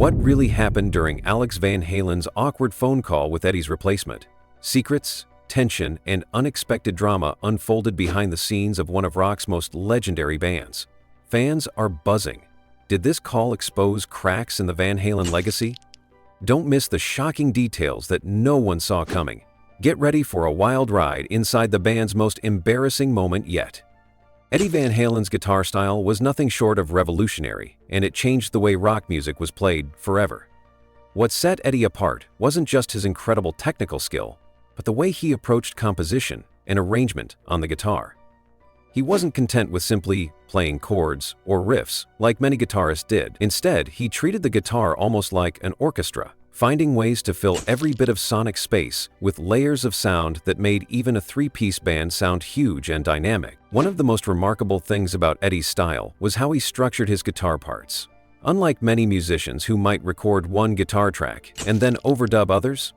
What really happened during Alex Van Halen's awkward phone call with Eddie's replacement? Secrets, tension, and unexpected drama unfolded behind the scenes of one of rock's most legendary bands. Fans are buzzing. Did this call expose cracks in the Van Halen legacy? Don't miss the shocking details that no one saw coming. Get ready for a wild ride inside the band's most embarrassing moment yet. Eddie Van Halen's guitar style was nothing short of revolutionary, and it changed the way rock music was played forever. What set Eddie apart wasn't just his incredible technical skill, but the way he approached composition and arrangement on the guitar. He wasn't content with simply playing chords or riffs like many guitarists did. Instead, he treated the guitar almost like an orchestra, finding ways to fill every bit of sonic space with layers of sound that made even a three-piece band sound huge and dynamic. One of the most remarkable things about Eddie's style was how he structured his guitar parts. Unlike many musicians who might record one guitar track and then overdub others,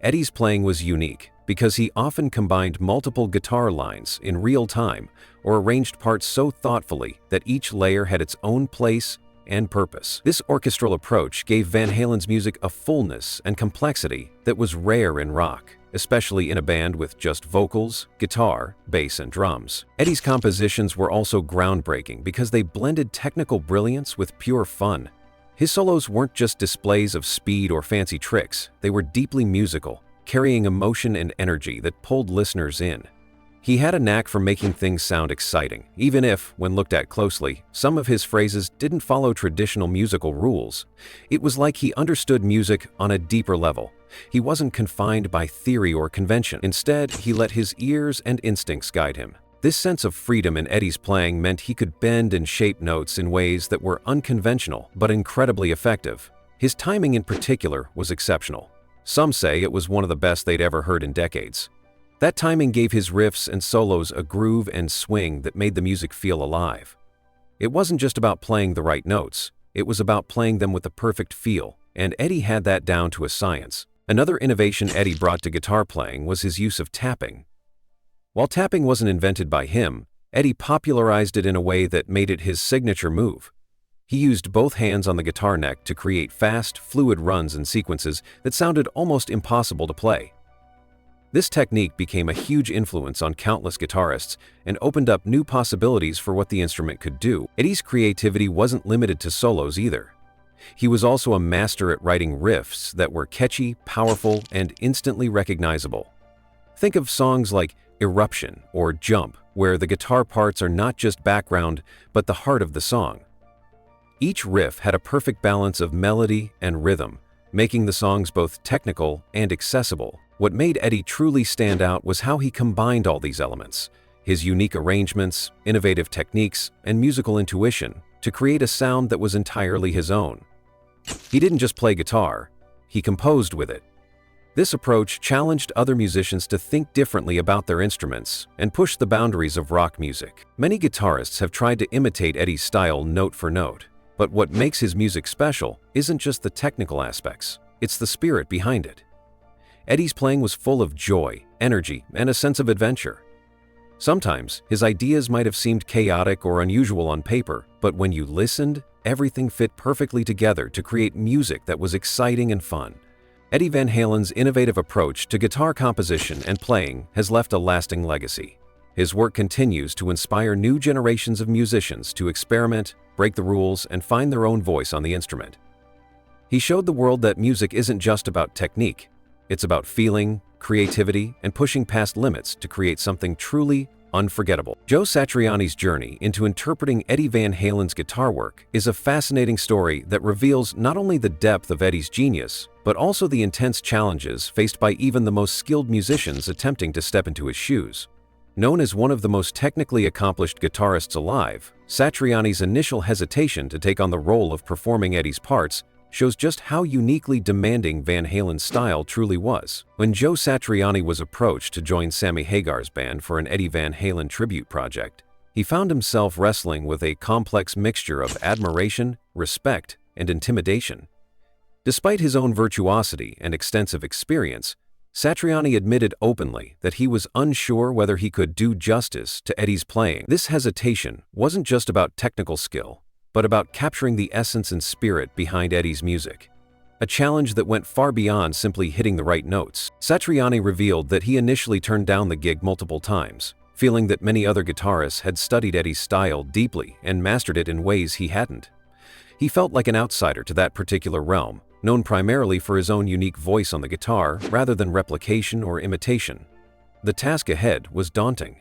Eddie's playing was unique because he often combined multiple guitar lines in real time or arranged parts so thoughtfully that each layer had its own place and purpose. This orchestral approach gave Van Halen's music a fullness and complexity that was rare in rock, especially in a band with just vocals, guitar, bass, and drums. Eddie's compositions were also groundbreaking because they blended technical brilliance with pure fun. His solos weren't just displays of speed or fancy tricks, they were deeply musical, carrying emotion and energy that pulled listeners in. He had a knack for making things sound exciting, even if, when looked at closely, some of his phrases didn't follow traditional musical rules. It was like he understood music on a deeper level. He wasn't confined by theory or convention. Instead, he let his ears and instincts guide him. This sense of freedom in Eddie's playing meant he could bend and shape notes in ways that were unconventional but incredibly effective. His timing in particular was exceptional. Some say it was one of the best they'd ever heard in decades. That timing gave his riffs and solos a groove and swing that made the music feel alive. It wasn't just about playing the right notes, it was about playing them with the perfect feel, and Eddie had that down to a science. Another innovation Eddie brought to guitar playing was his use of tapping. While tapping wasn't invented by him, Eddie popularized it in a way that made it his signature move. He used both hands on the guitar neck to create fast, fluid runs and sequences that sounded almost impossible to play. This technique became a huge influence on countless guitarists and opened up new possibilities for what the instrument could do. Eddie's creativity wasn't limited to solos either. He was also a master at writing riffs that were catchy, powerful, and instantly recognizable. Think of songs like Eruption or Jump, where the guitar parts are not just background, but the heart of the song. Each riff had a perfect balance of melody and rhythm, making the songs both technical and accessible. What made Eddie truly stand out was how he combined all these elements, his unique arrangements, innovative techniques, and musical intuition to create a sound that was entirely his own. He didn't just play guitar, he composed with it. This approach challenged other musicians to think differently about their instruments and push the boundaries of rock music. Many guitarists have tried to imitate Eddie's style note for note, but what makes his music special isn't just the technical aspects, it's the spirit behind it. Eddie's playing was full of joy, energy, and a sense of adventure. Sometimes, his ideas might have seemed chaotic or unusual on paper, but when you listened, everything fit perfectly together to create music that was exciting and fun. Eddie Van Halen's innovative approach to guitar composition and playing has left a lasting legacy. His work continues to inspire new generations of musicians to experiment, break the rules, and find their own voice on the instrument. He showed the world that music isn't just about technique. It's about feeling, creativity, and pushing past limits to create something truly unforgettable. Joe Satriani's journey into interpreting Eddie Van Halen's guitar work is a fascinating story that reveals not only the depth of Eddie's genius, but also the intense challenges faced by even the most skilled musicians attempting to step into his shoes. Known as one of the most technically accomplished guitarists alive, Satriani's initial hesitation to take on the role of performing Eddie's parts shows just how uniquely demanding Van Halen's style truly was. When Joe Satriani was approached to join Sammy Hagar's band for an Eddie Van Halen tribute project, he found himself wrestling with a complex mixture of admiration, respect, and intimidation. Despite his own virtuosity and extensive experience, Satriani admitted openly that he was unsure whether he could do justice to Eddie's playing. This hesitation wasn't just about technical skill. but about capturing the essence and spirit behind Eddie's music. A challenge that went far beyond simply hitting the right notes. Satriani revealed that he initially turned down the gig multiple times, feeling that many other guitarists had studied Eddie's style deeply and mastered it in ways he hadn't. He felt like an outsider to that particular realm, known primarily for his own unique voice on the guitar rather than replication or imitation. The task ahead was daunting.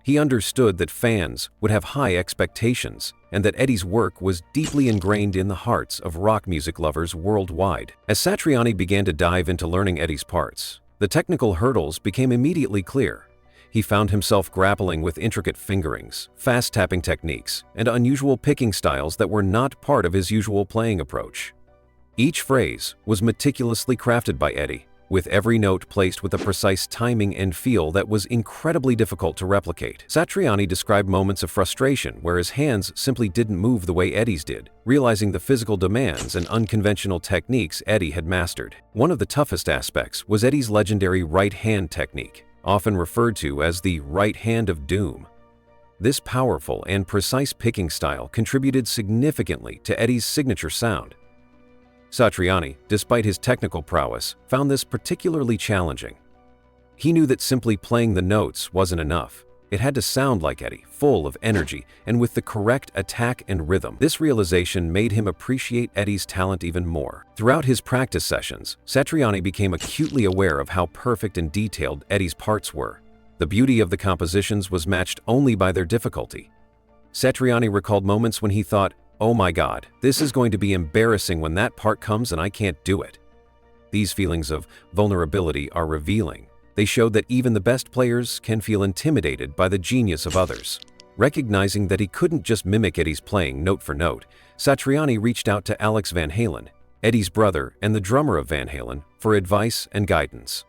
He understood that fans would have high expectations and that Eddie's work was deeply ingrained in the hearts of rock music lovers worldwide. As Satriani began to dive into learning Eddie's parts, the technical hurdles became immediately clear. He found himself grappling with intricate fingerings, fast tapping techniques, and unusual picking styles that were not part of his usual playing approach. Each phrase was meticulously crafted by Eddie, with every note placed with a precise timing and feel that was incredibly difficult to replicate. Satriani described moments of frustration where his hands simply didn't move the way Eddie's did, realizing the physical demands and unconventional techniques Eddie had mastered. One of the toughest aspects was Eddie's legendary right hand technique, often referred to as the right hand of doom. This powerful and precise picking style contributed significantly to Eddie's signature sound. Satriani, despite his technical prowess, found this particularly challenging. He knew that simply playing the notes wasn't enough. It had to sound like Eddie, full of energy and with the correct attack and rhythm. This realization made him appreciate Eddie's talent even more. Throughout his practice sessions, Satriani became acutely aware of how perfect and detailed Eddie's parts were. The beauty of the compositions was matched only by their difficulty. Satriani recalled moments when he thought, "Oh my God, this is going to be embarrassing when that part comes and I can't do it." These feelings of vulnerability are revealing. They showed that even the best players can feel intimidated by the genius of others. Recognizing that he couldn't just mimic Eddie's playing note for note, Satriani reached out to Alex Van Halen, Eddie's brother and the drummer of Van Halen, for advice and guidance.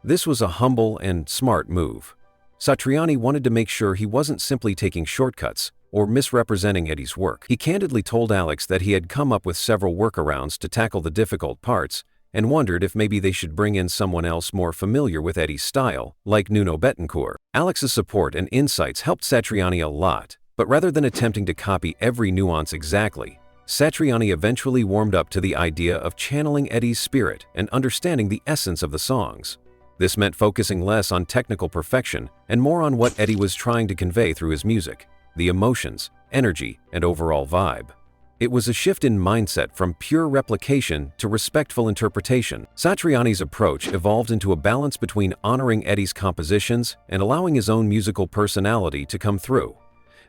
This was a humble and smart move. Satriani wanted to make sure he wasn't simply taking shortcuts or misrepresenting Eddie's work. He candidly told Alex that he had come up with several workarounds to tackle the difficult parts and wondered if maybe they should bring in someone else more familiar with Eddie's style, like Nuno Bettencourt. Alex's support and insights helped Satriani a lot, but rather than attempting to copy every nuance exactly, Satriani eventually warmed up to the idea of channeling Eddie's spirit and understanding the essence of the songs. This meant focusing less on technical perfection and more on what Eddie was trying to convey through his music, the emotions, energy, and overall vibe. It was a shift in mindset from pure replication to respectful interpretation. Satriani's approach evolved into a balance between honoring Eddie's compositions and allowing his own musical personality to come through.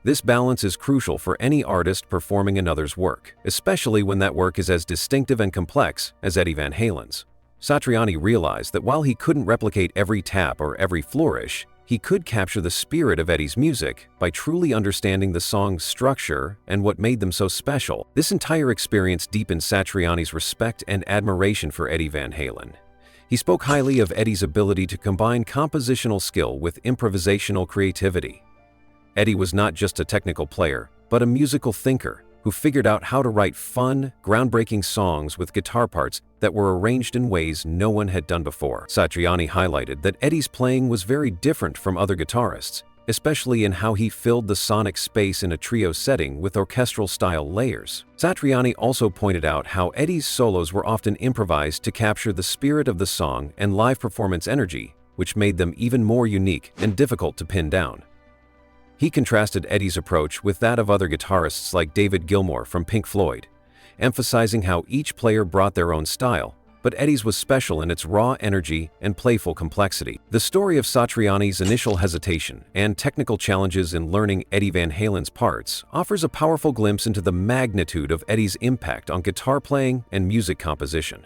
This balance is crucial for any artist performing another's work, especially when that work is as distinctive and complex as Eddie Van Halen's. Satriani realized that while he couldn't replicate every tap or every flourish, he could capture the spirit of Eddie's music by truly understanding the song's structure and what made them so special. This entire experience deepened Satriani's respect and admiration for Eddie Van Halen. He spoke highly of Eddie's ability to combine compositional skill with improvisational creativity. Eddie was not just a technical player, but a musical thinker who figured out how to write fun, groundbreaking songs with guitar parts that were arranged in ways no one had done before. Satriani highlighted that Eddie's playing was very different from other guitarists, especially in how he filled the sonic space in a trio setting with orchestral-style layers. Satriani also pointed out how Eddie's solos were often improvised to capture the spirit of the song and live performance energy, which made them even more unique and difficult to pin down. He contrasted Eddie's approach with that of other guitarists like David Gilmour from Pink Floyd, emphasizing how each player brought their own style, but Eddie's was special in its raw energy and playful complexity. The story of Satriani's initial hesitation and technical challenges in learning Eddie Van Halen's parts offers a powerful glimpse into the magnitude of Eddie's impact on guitar playing and music composition.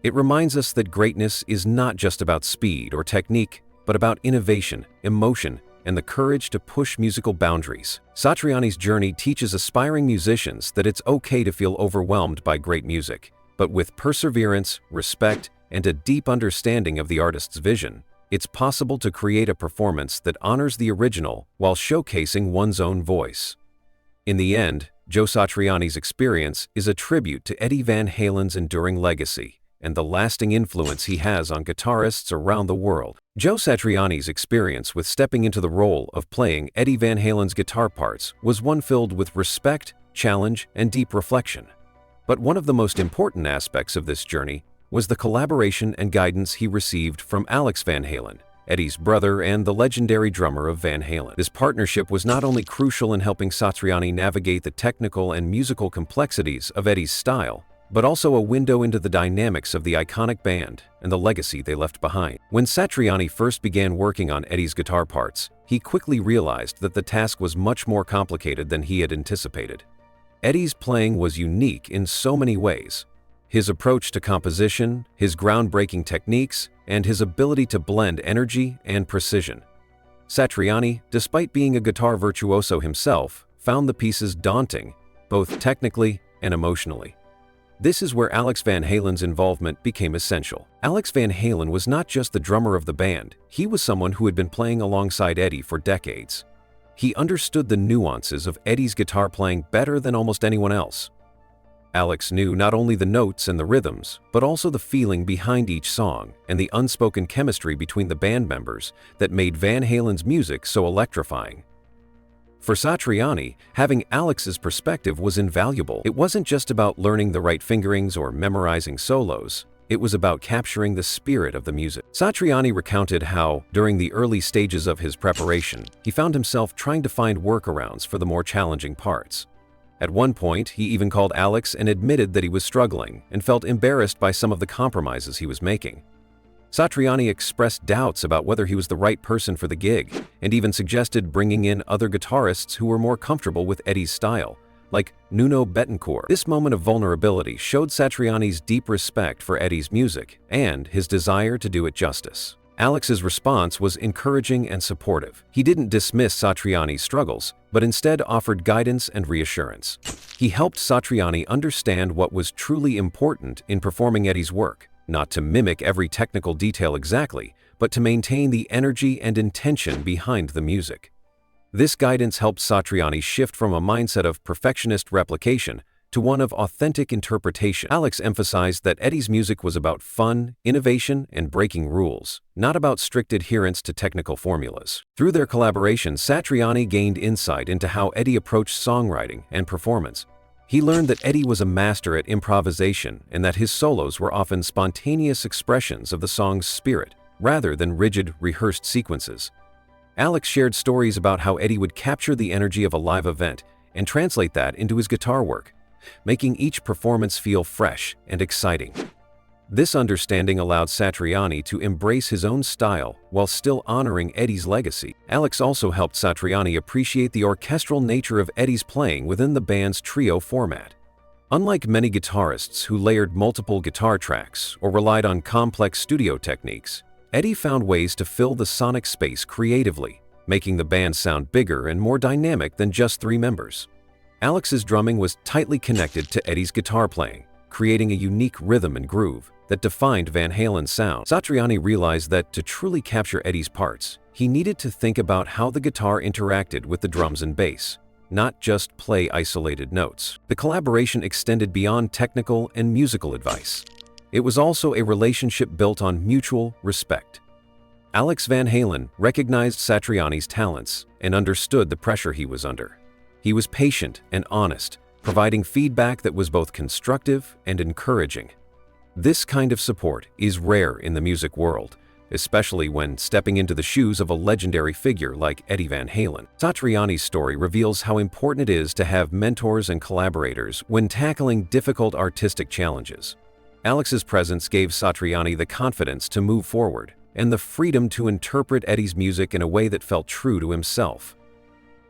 It reminds us that greatness is not just about speed or technique, but about innovation, emotion, and the courage to push musical boundaries. Satriani's journey teaches aspiring musicians that it's okay to feel overwhelmed by great music, but with perseverance, respect, and a deep understanding of the artist's vision, it's possible to create a performance that honors the original while showcasing one's own voice. In the end, Joe Satriani's experience is a tribute to Eddie Van Halen's enduring legacy and the lasting influence he has on guitarists around the world. Joe Satriani's experience with stepping into the role of playing Eddie Van Halen's guitar parts was one filled with respect, challenge, and deep reflection. But one of the most important aspects of this journey was the collaboration and guidance he received from Alex Van Halen, Eddie's brother and the legendary drummer of Van Halen. This partnership was not only crucial in helping Satriani navigate the technical and musical complexities of Eddie's style, but also a window into the dynamics of the iconic band and the legacy they left behind. When Satriani first began working on Eddie's guitar parts, he quickly realized that the task was much more complicated than he had anticipated. Eddie's playing was unique in so many ways. His approach to composition, his groundbreaking techniques, and his ability to blend energy and precision. Satriani, despite being a guitar virtuoso himself, found the pieces daunting, both technically and emotionally. This is where Alex Van Halen's involvement became essential. Alex Van Halen was not just the drummer of the band, he was someone who had been playing alongside Eddie for decades. He understood the nuances of Eddie's guitar playing better than almost anyone else. Alex knew not only the notes and the rhythms, but also the feeling behind each song and the unspoken chemistry between the band members that made Van Halen's music so electrifying. For Satriani, having Alex's perspective was invaluable. It wasn't just about learning the right fingerings or memorizing solos. It was about capturing the spirit of the music. Satriani recounted how, during the early stages of his preparation, he found himself trying to find workarounds for the more challenging parts. At one point, he even called Alex and admitted that he was struggling and felt embarrassed by some of the compromises he was making. Satriani expressed doubts about whether he was the right person for the gig, and even suggested bringing in other guitarists who were more comfortable with Eddie's style, like Nuno Bettencourt. This moment of vulnerability showed Satriani's deep respect for Eddie's music and his desire to do it justice. Alex's response was encouraging and supportive. He didn't dismiss Satriani's struggles, but instead offered guidance and reassurance. He helped Satriani understand what was truly important in performing Eddie's work, not to mimic every technical detail exactly, but to maintain the energy and intention behind the music. This guidance helped Satriani shift from a mindset of perfectionist replication to one of authentic interpretation. Alex emphasized that Eddie's music was about fun, innovation, and breaking rules, not about strict adherence to technical formulas. Through their collaboration, Satriani gained insight into how Eddie approached songwriting and performance. He learned that Eddie was a master at improvisation and that his solos were often spontaneous expressions of the song's spirit, rather than rigid, rehearsed sequences. Alex shared stories about how Eddie would capture the energy of a live event and translate that into his guitar work, making each performance feel fresh and exciting. This understanding allowed Satriani to embrace his own style while still honoring Eddie's legacy. Alex also helped Satriani appreciate the orchestral nature of Eddie's playing within the band's trio format. Unlike many guitarists who layered multiple guitar tracks or relied on complex studio techniques, Eddie found ways to fill the sonic space creatively, making the band sound bigger and more dynamic than just three members. Alex's drumming was tightly connected to Eddie's guitar playing, creating a unique rhythm and groove that defined Van Halen's sound. Satriani realized that to truly capture Eddie's parts, he needed to think about how the guitar interacted with the drums and bass, not just play isolated notes. The collaboration extended beyond technical and musical advice. It was also a relationship built on mutual respect. Alex Van Halen recognized Satriani's talents and understood the pressure he was under. He was patient and honest, providing feedback that was both constructive and encouraging. This kind of support is rare in the music world, especially when stepping into the shoes of a legendary figure like Eddie Van Halen. Satriani's story reveals how important it is to have mentors and collaborators when tackling difficult artistic challenges. Alex's presence gave Satriani the confidence to move forward and the freedom to interpret Eddie's music in a way that felt true to himself.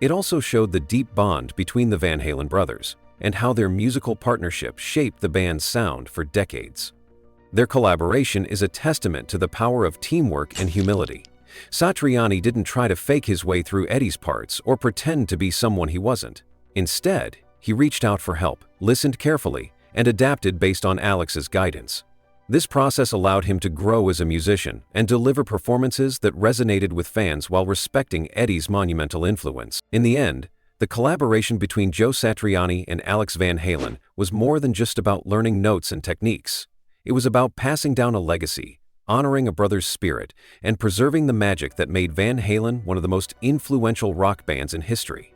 It also showed the deep bond between the Van Halen brothers and how their musical partnership shaped the band's sound for decades. Their collaboration is a testament to the power of teamwork and humility. Satriani didn't try to fake his way through Eddie's parts or pretend to be someone he wasn't. Instead, he reached out for help, listened carefully, and adapted based on Alex's guidance. This process allowed him to grow as a musician and deliver performances that resonated with fans while respecting Eddie's monumental influence. In the end, the collaboration between Joe Satriani and Alex Van Halen was more than just about learning notes and techniques. It was about passing down a legacy, honoring a brother's spirit, and preserving the magic that made Van Halen one of the most influential rock bands in history.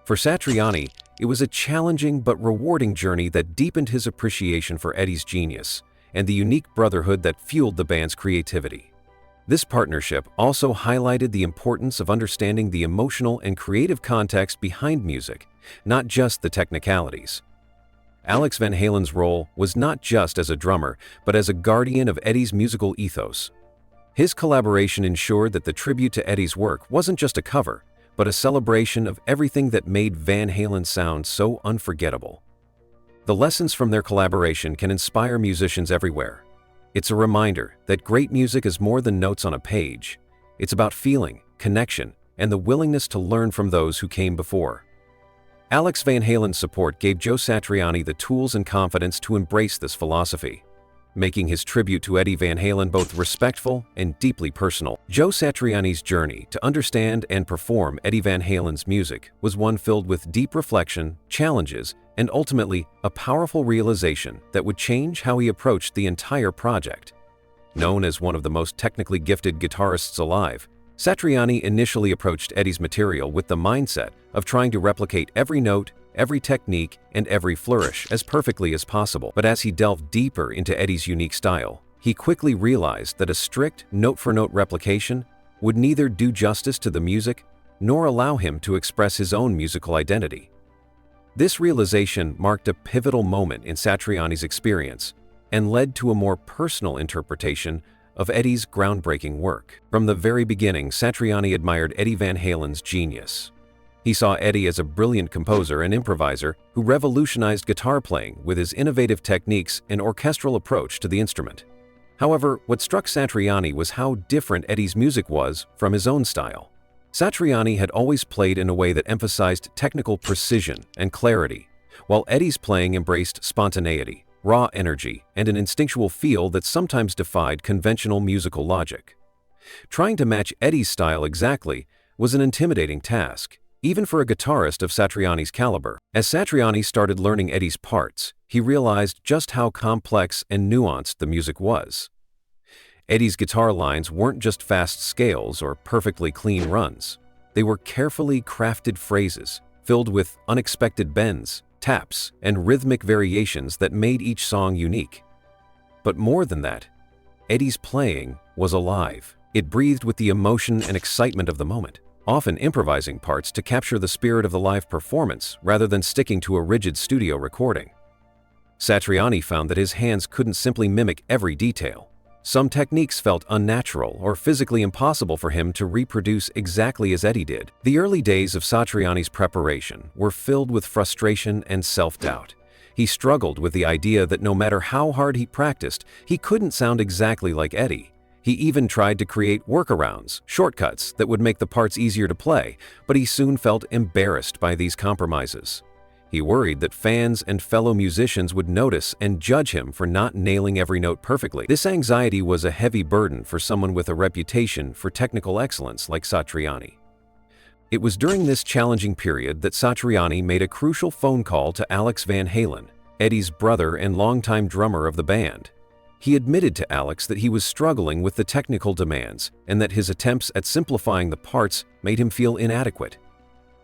For Satriani, it was a challenging but rewarding journey that deepened his appreciation for Eddie's genius and the unique brotherhood that fueled the band's creativity. This partnership also highlighted the importance of understanding the emotional and creative context behind music, not just the technicalities. Alex Van Halen's role was not just as a drummer, but as a guardian of Eddie's musical ethos. His collaboration ensured that the tribute to Eddie's work wasn't just a cover, but a celebration of everything that made Van Halen's sound so unforgettable. The lessons from their collaboration can inspire musicians everywhere. It's a reminder that great music is more than notes on a page. It's about feeling, connection, and the willingness to learn from those who came before. Alex Van Halen's support gave Joe Satriani the tools and confidence to embrace this philosophy, making his tribute to Eddie Van Halen both respectful and deeply personal. Joe Satriani's journey to understand and perform Eddie Van Halen's music was one filled with deep reflection, challenges, and ultimately a powerful realization that would change how he approached the entire project. Known as one of the most technically gifted guitarists alive, Satriani initially approached Eddie's material with the mindset of trying to replicate every note, every technique, and every flourish as perfectly as possible. But as he delved deeper into Eddie's unique style, he quickly realized that a strict note-for-note replication would neither do justice to the music nor allow him to express his own musical identity. This realization marked a pivotal moment in Satriani's experience and led to a more personal interpretation of Eddie's groundbreaking work. From the very beginning, Satriani admired Eddie Van Halen's genius. He saw Eddie as a brilliant composer and improviser who revolutionized guitar playing with his innovative techniques and orchestral approach to the instrument. However, what struck Satriani was how different Eddie's music was from his own style. Satriani had always played in a way that emphasized technical precision and clarity, while Eddie's playing embraced spontaneity, raw energy, and an instinctual feel that sometimes defied conventional musical logic. Trying to match Eddie's style exactly was an intimidating task, even for a guitarist of Satriani's caliber. As Satriani started learning Eddie's parts, he realized just how complex and nuanced the music was. Eddie's guitar lines weren't just fast scales or perfectly clean runs. They were carefully crafted phrases, filled with unexpected bends, taps, and rhythmic variations that made each song unique. But more than that, Eddie's playing was alive. It breathed with the emotion and excitement of the moment, often improvising parts to capture the spirit of the live performance rather than sticking to a rigid studio recording. Satriani found that his hands couldn't simply mimic every detail. Some techniques felt unnatural or physically impossible for him to reproduce exactly as Eddie did. The early days of Satriani's preparation were filled with frustration and self-doubt. He struggled with the idea that no matter how hard he practiced, he couldn't sound exactly like Eddie. He even tried to create workarounds, shortcuts that would make the parts easier to play, but he soon felt embarrassed by these compromises. He worried that fans and fellow musicians would notice and judge him for not nailing every note perfectly. This anxiety was a heavy burden for someone with a reputation for technical excellence like Satriani. It was during this challenging period that Satriani made a crucial phone call to Alex Van Halen, Eddie's brother and longtime drummer of the band. He admitted to Alex that he was struggling with the technical demands and that his attempts at simplifying the parts made him feel inadequate.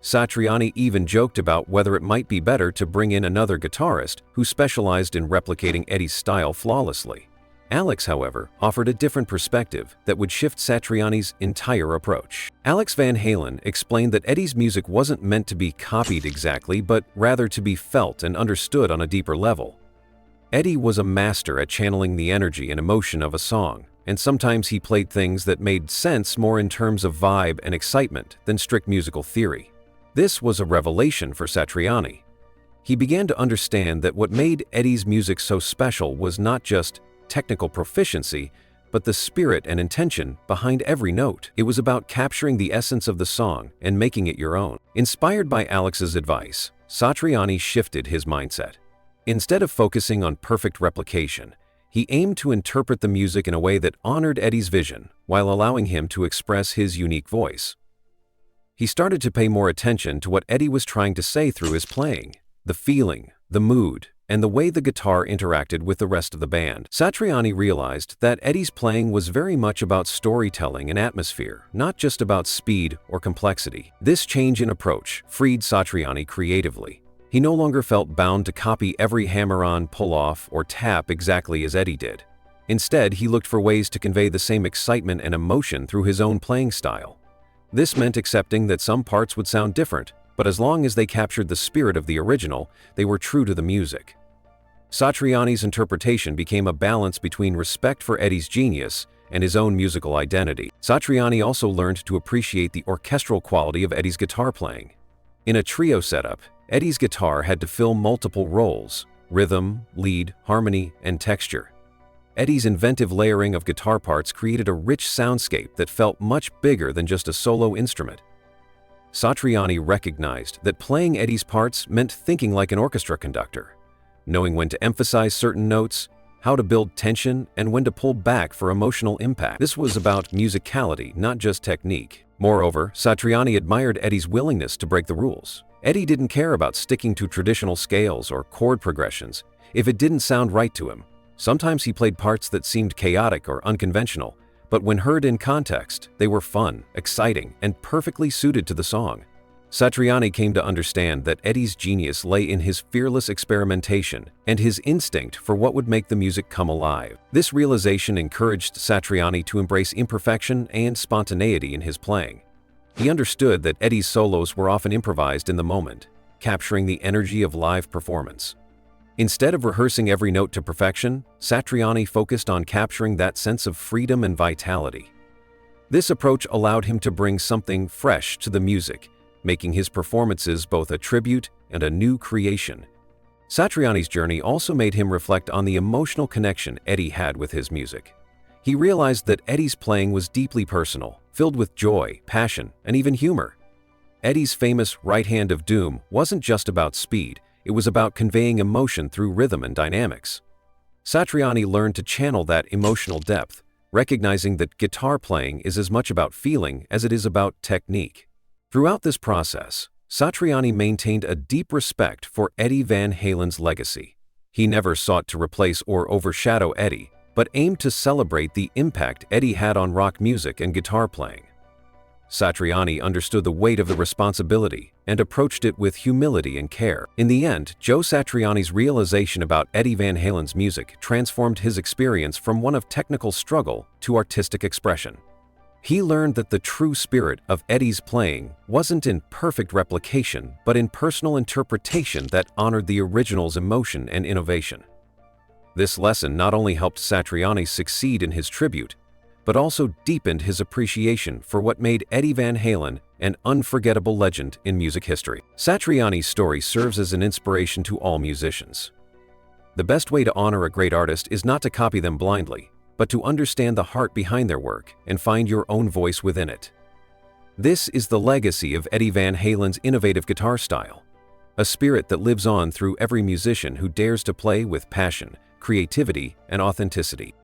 Satriani even joked about whether it might be better to bring in another guitarist who specialized in replicating Eddie's style flawlessly. Alex, however, offered a different perspective that would shift Satriani's entire approach. Alex Van Halen explained that Eddie's music wasn't meant to be copied exactly, but rather to be felt and understood on a deeper level. Eddie was a master at channeling the energy and emotion of a song, and sometimes he played things that made sense more in terms of vibe and excitement than strict musical theory. This was a revelation for Satriani. He began to understand that what made Eddie's music so special was not just technical proficiency, but the spirit and intention behind every note. It was about capturing the essence of the song and making it your own. Inspired by Alex's advice, Satriani shifted his mindset. Instead of focusing on perfect replication, he aimed to interpret the music in a way that honored Eddie's vision while allowing him to express his unique voice. He started to pay more attention to what Eddie was trying to say through his playing, the feeling, the mood, and the way the guitar interacted with the rest of the band. Satriani realized that Eddie's playing was very much about storytelling and atmosphere, not just about speed or complexity. This change in approach freed Satriani creatively. He no longer felt bound to copy every hammer-on, pull-off, or tap exactly as Eddie did. Instead, he looked for ways to convey the same excitement and emotion through his own playing style. This meant accepting that some parts would sound different, but as long as they captured the spirit of the original, they were true to the music. Satriani's interpretation became a balance between respect for Eddie's genius and his own musical identity. Satriani also learned to appreciate the orchestral quality of Eddie's guitar playing. In a trio setup, Eddie's guitar had to fill multiple roles: rhythm, lead, harmony, and texture. Eddie's inventive layering of guitar parts created a rich soundscape that felt much bigger than just a solo instrument. Satriani recognized that playing Eddie's parts meant thinking like an orchestra conductor, knowing when to emphasize certain notes, how to build tension, and when to pull back for emotional impact. This was about musicality, not just technique. Moreover, Satriani admired Eddie's willingness to break the rules. Eddie didn't care about sticking to traditional scales or chord progressions if it didn't sound right to him. Sometimes he played parts that seemed chaotic or unconventional, but when heard in context, they were fun, exciting, and perfectly suited to the song. Satriani came to understand that Eddie's genius lay in his fearless experimentation and his instinct for what would make the music come alive. This realization encouraged Satriani to embrace imperfection and spontaneity in his playing. He understood that Eddie's solos were often improvised in the moment, capturing the energy of live performance. Instead of rehearsing every note to perfection, Satriani focused on capturing that sense of freedom and vitality. This approach allowed him to bring something fresh to the music, making his performances both a tribute and a new creation. Satriani's journey also made him reflect on the emotional connection Eddie had with his music. He realized that Eddie's playing was deeply personal, filled with joy, passion, and even humor. Eddie's famous Right Hand of Doom wasn't just about speed, it was about conveying emotion through rhythm and dynamics. Satriani learned to channel that emotional depth, recognizing that guitar playing is as much about feeling as it is about technique. Throughout this process, Satriani maintained a deep respect for Eddie Van Halen's legacy. He never sought to replace or overshadow Eddie, but aimed to celebrate the impact Eddie had on rock music and guitar playing. Satriani understood the weight of the responsibility and approached it with humility and care. In the end, Joe Satriani's realization about Eddie Van Halen's music transformed his experience from one of technical struggle to artistic expression. He learned that the true spirit of Eddie's playing wasn't in perfect replication, but in personal interpretation that honored the original's emotion and innovation. This lesson not only helped Satriani succeed in his tribute, but also deepened his appreciation for what made Eddie Van Halen an unforgettable legend in music history. Satriani's story serves as an inspiration to all musicians. The best way to honor a great artist is not to copy them blindly, but to understand the heart behind their work and find your own voice within it. This is the legacy of Eddie Van Halen's innovative guitar style, a spirit that lives on through every musician who dares to play with passion, creativity, and authenticity.